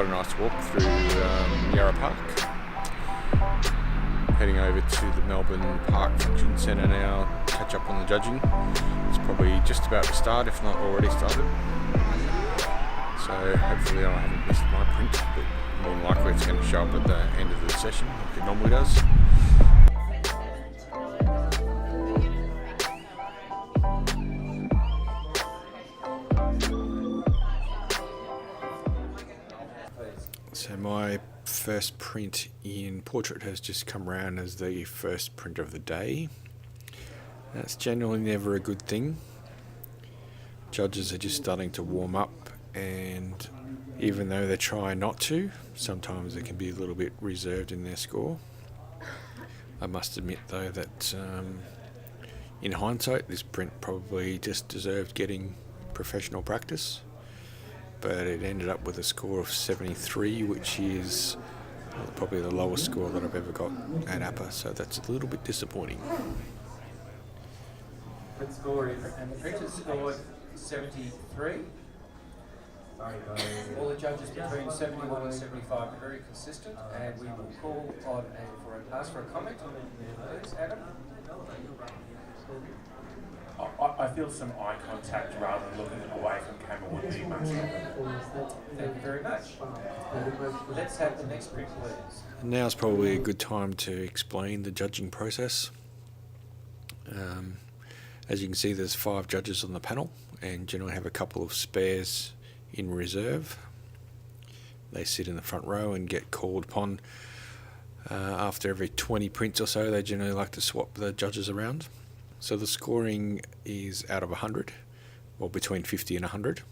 quite a nice walk through Yarra Park. Heading over to the Melbourne Park Function Centre now, catch up on the judging. It's probably just about to start, if not already started. So hopefully I haven't missed my print, but more than likely it's going to show up at the end of the session, like it normally does. So my first print in portrait has just come around as the first print of the day. That's generally never a good thing. Judges are just starting to warm up, and even though they try not to, sometimes they can be a little bit reserved in their score. I must admit though that in hindsight this print probably just deserved getting professional practice. But it ended up with a score of 73, which is probably the lowest score that I've ever got at APPA, so that's a little bit disappointing. Good score, and the printers scored 73. All the judges between 71 and 75 are very consistent, and we will call on ask for a comment. Please, Adam. I feel some eye contact rather than looking away from camera would be much better. Thank you very much. Let's have the next print, please. Now's probably a good time to explain the judging process. As you can see, there's 5 judges on the panel, and generally have a couple of spares in reserve. They sit in the front row and get called upon. After every 20 prints or so, they generally like to swap the judges around. So the scoring is out of 100, or between 50 and 100.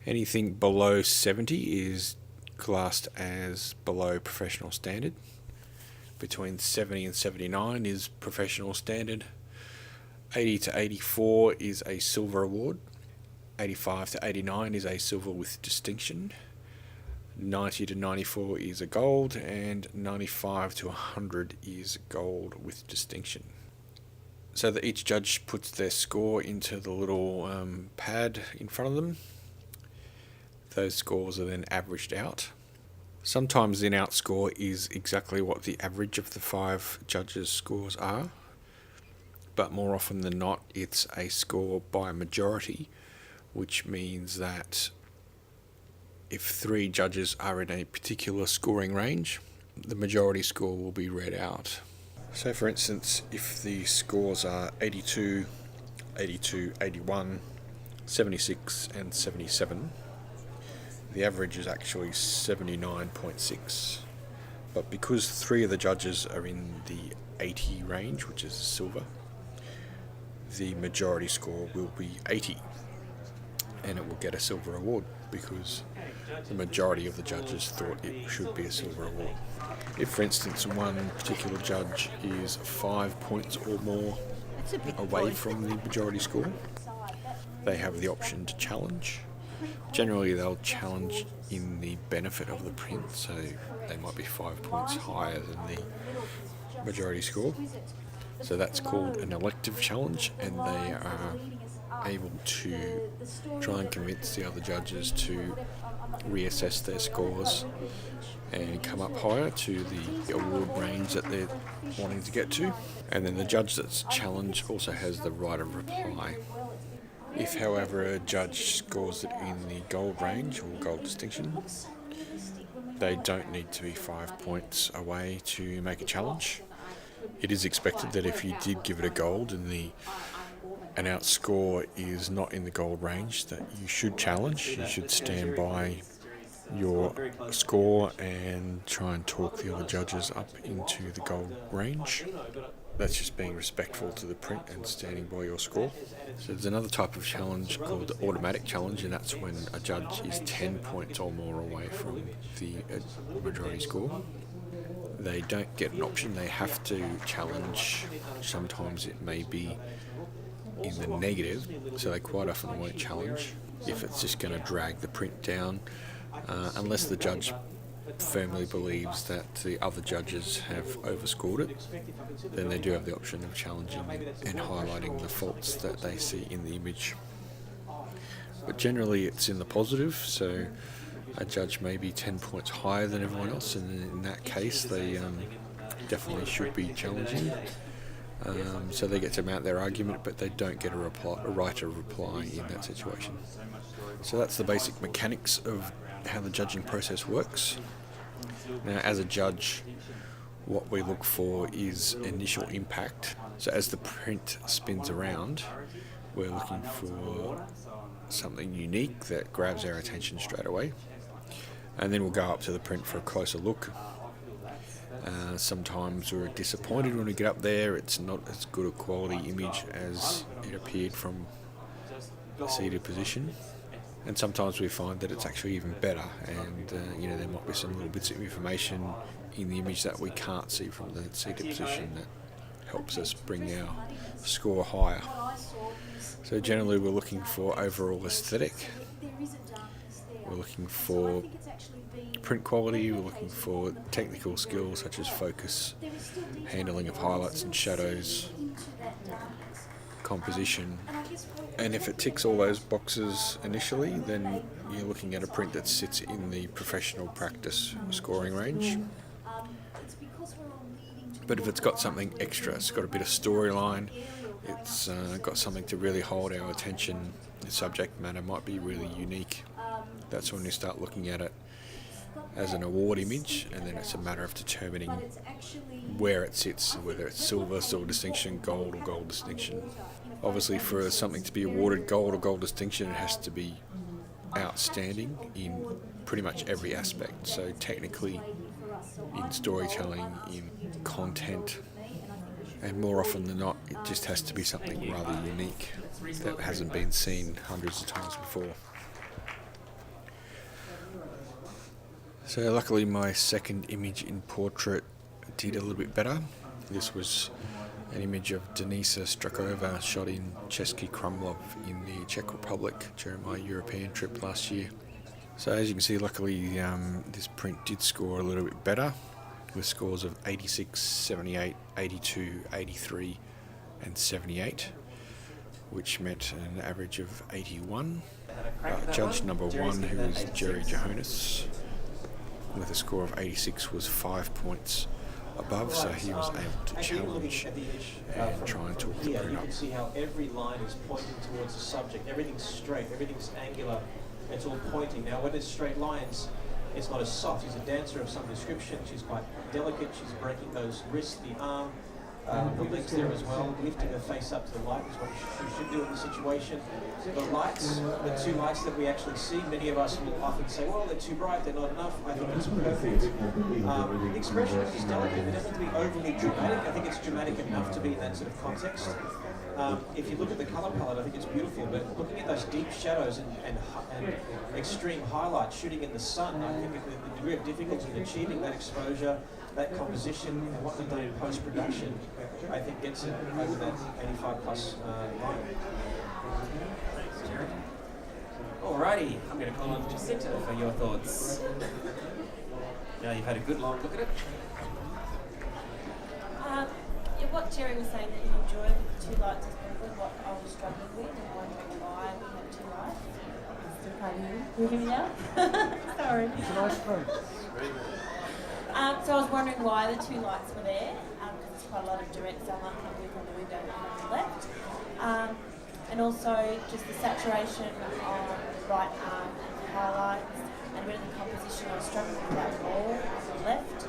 Anything below 70 is classed as below professional standard. Between 70 and 79 is professional standard. 80 to 84 is a silver award. 85 to 89 is a silver with distinction. 90 to 94 is a gold, and 95 to 100 is gold with distinction. So that each judge puts their score into the little pad in front of them. Those scores are then averaged out. Sometimes the in-out score is exactly what the average of the 5 judges' scores are, but more often than not it's a score by majority, which means that if 3 judges are in a particular scoring range, the majority score will be read out. So for instance, if the scores are 82, 82, 81, 76 and 77, the average is actually 79.6. But because 3 of the judges are in the 80 range, which is silver, the majority score will be 80, and it will get a silver award because the majority of the judges thought it should be a silver award. If, for instance, one particular judge is 5 points or more away from the majority score, they have the option to challenge. Generally, they'll challenge in the benefit of the print, so they might be 5 points higher than the majority score. So that's called an elective challenge, and they are able to try and convince the other judges to reassess their scores and come up higher to the award range that they're wanting to get to. And then the judge that's challenged also has the right of reply. If, however, a judge scores it in the gold range or gold distinction, they don't need to be 5 points away to make a challenge. It is expected that if you did give it a gold and the in-out score is not in the gold range, that you should challenge. You should stand by your score and try and talk the other judges up into the gold range. That's just being respectful to the print and standing by your score. So there's another type of challenge called the automatic challenge, and that's when a judge is 10 points or more away from the majority score. They don't get an option, they have to challenge. Sometimes it may be in the negative, so they quite often won't challenge if it's just going to drag the print down, unless the judge firmly believes that the other judges have overscored it. Then they do have the option of challenging and highlighting the faults that they see in the image. But generally it's in the positive, so a judge may be 10 points higher than everyone else, and in that case they definitely should be challenging. So they get to mount their argument, but they don't get a right to reply in that situation. So that's the basic mechanics of how the judging process works. Now, as a judge, what we look for is initial impact. So as the print spins around, we're looking for something unique that grabs our attention straight away. And then we'll go up to the print for a closer look. Sometimes we're disappointed when we get up there. It's not as good a quality image as it appeared from the seated position. And sometimes we find that it's actually even better, and there might be some little bits of information in the image that we can't see from the seated position that helps us bring our score higher. So generally we're looking for overall aesthetic, we're looking for print quality, we're looking for technical skills such as focus, handling of highlights and shadows, composition, and if it ticks all those boxes initially, then you're looking at a print that sits in the professional practice scoring range. But if it's got something extra, it's got a bit of storyline, it's got something to really hold our attention, the subject matter might be really unique, that's when you start looking at it as an award image, and then it's a matter of determining where it sits, whether it's silver distinction, gold or gold distinction. Obviously for something to be awarded gold or gold distinction, it has to be outstanding in pretty much every aspect. So technically, in storytelling, in content, and more often than not, it just has to be something rather unique that hasn't been seen hundreds of times before. So luckily my second image in portrait did a little bit better. This was an image of Denisa Strakova shot in Český Krumlov in the Czech Republic during my European trip last year. So as you can see, luckily this print did score a little bit better with scores of 86, 78, 82, 83 and 78, which meant an average of 81. Judge number one, who was Jerry Johannes, with a score of 86, was 5 points above, so he was able to challenge and try and talk the print You up. can see how every line is pointing towards the subject. Everything's straight, everything's angular, it's all pointing. Now when it's straight lines, it's not as soft. She's a dancer of some description, she's quite delicate, she's breaking those wrists, the arm, the legs there as well, lifting her face up to the light is what she should do in the situation. The lights, the two lights that we actually see, many of us will often say, well, they're too bright, they're not enough. I think it's perfect. The expression is delicate, it doesn't have to be overly dramatic. I think it's dramatic enough to be in that sort of context. If you look at the colour palette, I think it's beautiful, but looking at those deep shadows and extreme highlights shooting in the sun, I think the degree of difficulty in achieving that exposure, that composition, and what they've done in post-production, I think gets it over that 85 plus line. Alrighty, I'm going to call on Jacinta for your thoughts. Now you've had a good long look at it. What Jerry was saying that you enjoyed with the two lights is probably what I was struggling with and wondering why we had two lights. Still can't hear you. Can you hear me now? Sorry. It's a nice phone. So I was wondering why the two lights were there, because there's quite a lot of direct sunlight coming in from the window and on the left. And also just the saturation on the right arm and the highlights, and really the composition. I was struggling with that wall on the left.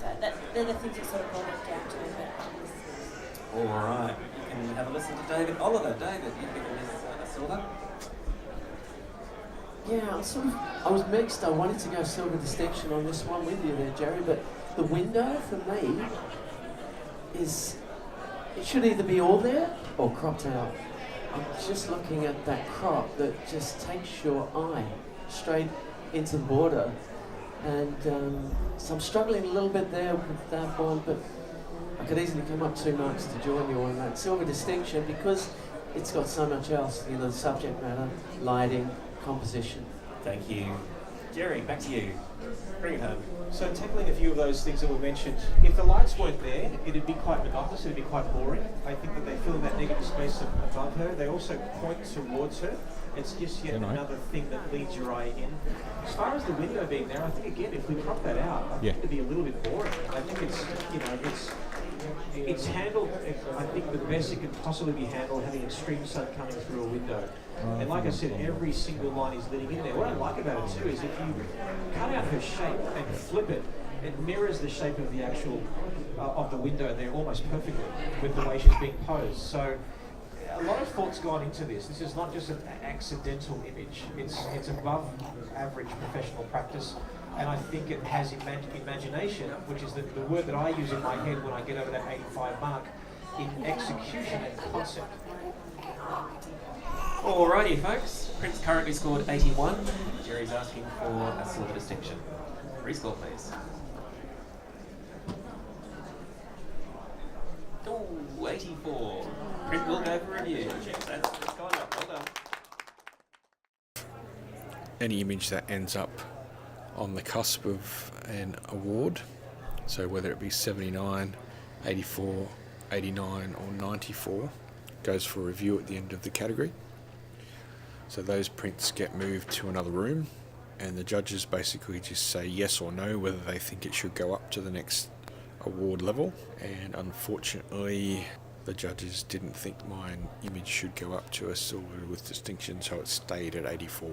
So they're the things that sort of brought it down to a bit. Alright, you can have a listen to David Oliver. David, you've given this silver. Yeah, I was mixed. I wanted to go silver distinction on this one with you there, Jerry, but the window for me is, it should either be all there or cropped out. I'm just looking at that crop that just takes your eye straight into the border. And so I'm struggling a little bit there with that one, but I could easily come up 2 marks to join you on that silver distinction because it's got so much else, the subject matter, lighting, composition. Thank you. Jerry, back to you. Bring it home. So tackling a few of those things that were mentioned, if the lights weren't there, it'd be quite monotonous, it'd be quite boring. I think that they fill in that negative space above her. They also point towards her. It's just yet another thing that leads your eye in. As far as the window being there, I think again, if we crop that out, I think it'd be a little bit boring. I think it's handled, I think, the best it could possibly be handled, having extreme sun coming through a window. And like I said, every single line is leading in there. What I like about it too is if you cut out her shape and flip it, it mirrors the shape of the actual of the window there almost perfectly with the way she's being posed. So a lot of thought's gone into this. This is not just an accidental image. It's above average professional practice, and I think it has imagination, which is the word that I use in my head when I get over that 85 mark, in execution and concept. Alrighty, folks. Prince currently scored 81. Jerry's asking for a silver distinction. Rescore, please. Ooh, 84. Print will go for review. That's gone up. Well done. Any image that ends up on the cusp of an award, so whether it be 79, 84, 89 or 94, goes for review at the end of the category. So those prints get moved to another room, and the judges basically just say yes or no whether they think it should go up to the next award level. And unfortunately, the judges didn't think my image should go up to a silver with distinction, so it stayed at 84.